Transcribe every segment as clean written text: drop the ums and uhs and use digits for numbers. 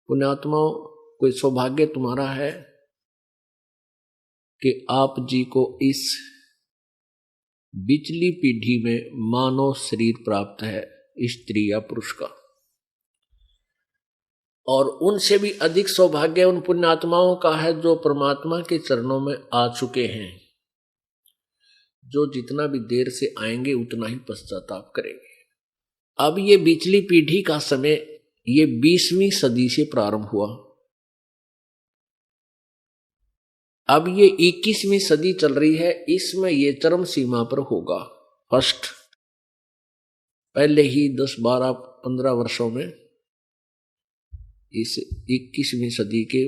पुण्यात्माओं, कोई सौभाग्य तुम्हारा है कि आप जी को इस बिचली पीढ़ी में मानव शरीर प्राप्त है, स्त्री या पुरुष का। और उनसे भी अधिक सौभाग्य उन पुण्यात्माओं का है जो परमात्मा के चरणों में आ चुके हैं, जो जितना भी देर से आएंगे उतना ही पश्चाताप करेंगे। अब ये बिचली पीढ़ी का समय ये 20वीं सदी से प्रारंभ हुआ, अब ये 21वीं सदी चल रही है, इसमें ये चरम सीमा पर होगा। फर्स्ट पहले ही 10, 12, 15 वर्षों में इस 21वीं सदी के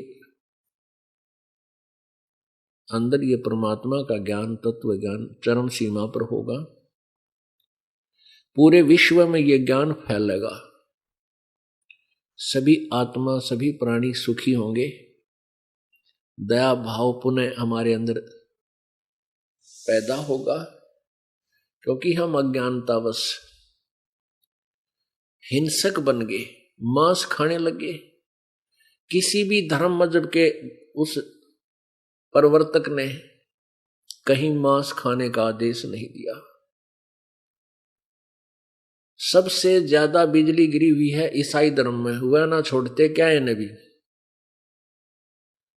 अंदर ये परमात्मा का ज्ञान, तत्व ज्ञान चरम सीमा पर होगा। पूरे विश्व में ये ज्ञान फैलेगा, सभी आत्मा, सभी प्राणी सुखी होंगे, दया भाव पुनः हमारे अंदर पैदा होगा, क्योंकि हम अज्ञानतावश हिंसक बन गए, मांस खाने लगे। किसी भी धर्म मजहब के उस प्रवर्तक ने कहीं मांस खाने का आदेश नहीं दिया। सबसे ज्यादा बिजली गिरी हुई है ईसाई धर्म में, हुआ ना छोड़ते क्या है नबी।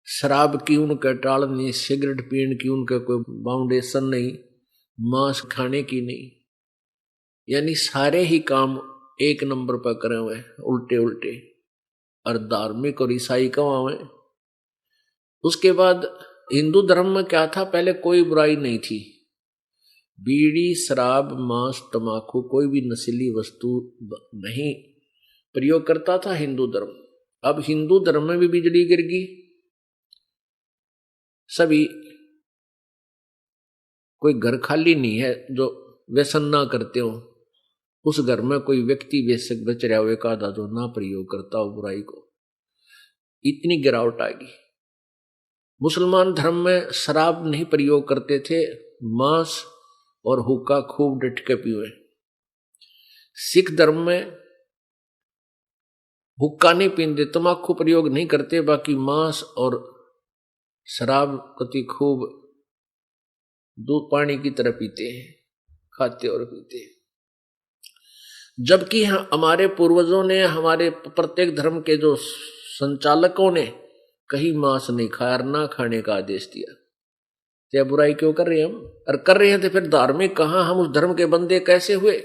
शराब की उनके टाल नहीं, सिगरेट पीने की उनका कोई बाउंडेशन नहीं, मांस खाने की नहीं, यानी सारे ही काम एक नंबर पर करे हुए उल्टे उल्टे, और धार्मिक और ईसाई कमावे। उसके बाद हिंदू धर्म में क्या था, पहले कोई बुराई नहीं थी, बीड़ी, शराब, मांस, तमाकू, कोई भी नशीली वस्तु नहीं प्रयोग करता था हिंदू धर्म। अब हिंदू धर्म में भी बिजली गिर गई, सभी कोई घर खाली नहीं है जो व्यसन ना करते हो, उस घर में कोई व्यक्ति बेशक बच रहा हो एक आधा जो ना प्रयोग करता हो बुराई को। इतनी गिरावट आ गई। मुसलमान धर्म में शराब नहीं प्रयोग करते थे, मांस और हुक्का खूब डट के पीवे। सिख धर्म में हुक्का नहीं पीते, तम्बाकू प्रयोग नहीं करते, बाकी मांस और शराब कति खूब दूध पानी की तरह पीते हैं, खाते और पीते हैं। जबकि हमारे पूर्वजों ने, हमारे प्रत्येक धर्म के जो संचालकों ने कहीं मांस नहीं खाया और ना खाने का आदेश दिया। तो बुराई क्यों कर रहे हैं हम? और कर रहे हैं तो फिर धार्मिक कहां, हम उस धर्म के बंदे कैसे हुए?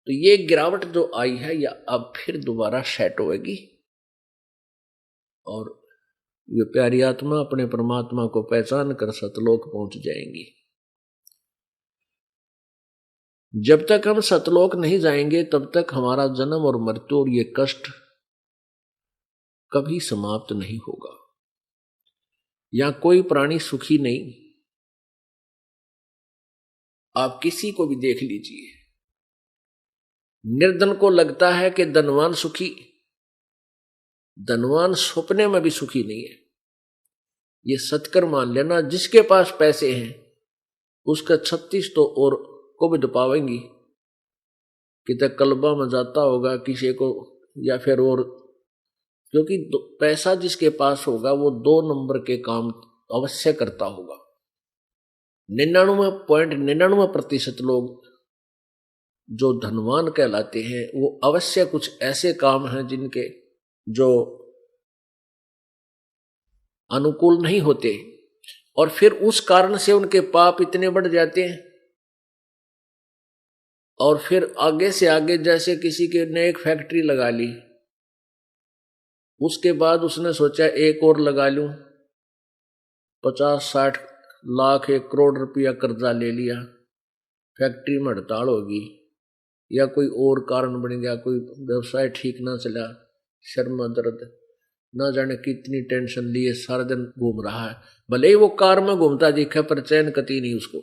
तो ये गिरावट जो आई है या अब फिर दोबारा सेट होगी, और ये प्यारी आत्मा अपने परमात्मा को पहचान कर सतलोक पहुंच जाएंगी। जब तक हम सतलोक नहीं जाएंगे तब तक हमारा जन्म और मृत्यु और ये कष्ट कभी समाप्त नहीं होगा। या कोई प्राणी सुखी नहीं, आप किसी को भी देख लीजिए, निर्धन को लगता है कि धनवान सुखी, धनवान सपने में भी सुखी नहीं है। ये सत्कर मान लेना, जिसके पास पैसे हैं उसका 36 तो और कुबद पावेंगी, कितने कल्बा में जाता होगा किसी को, या फिर और, क्योंकि पैसा जिसके पास होगा वो 2 नंबर के काम अवश्य करता होगा। 99.99% लोग जो धनवान कहलाते हैं वो अवश्य कुछ ऐसे काम हैं जिनके जो अनुकूल नहीं होते, और फिर उस कारण से उनके पाप इतने बढ़ जाते हैं। और फिर आगे से आगे, जैसे किसी के ने एक फैक्ट्री लगा ली, उसके बाद उसने सोचा एक और लगा लूं, 50-60 लाख 1 करोड़ रुपया कर्जा ले लिया, फैक्ट्री में हड़ताल होगी या कोई और कारण बन गया, कोई व्यवसाय ठीक ना चला, शर्म दर्द, ना जाने कितनी टेंशन लिए सारा दिन घूम रहा है। भले ही वो कार में घूमता दिखे पर चैन कती नहीं उसको।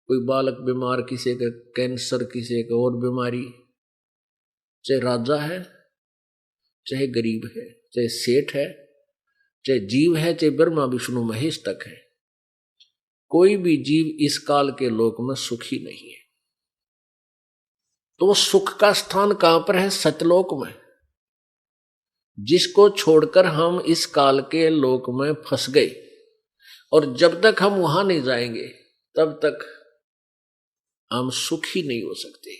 कोई बालक बीमार, किसी का कैंसर, किसी का और बीमारी, चाहे राजा है चाहे गरीब है, चाहे सेठ है, चाहे जीव है, चाहे ब्रह्मा विष्णु महेश तक है, कोई भी जीव इस काल के लोक में सुखी नहीं है। तो सुख का स्थान कहां पर है? सतलोक में। जिसको छोड़कर हम इस काल के लोक में फंस गए, और जब तक हम वहां नहीं जाएंगे तब तक हम सुखी नहीं हो सकते।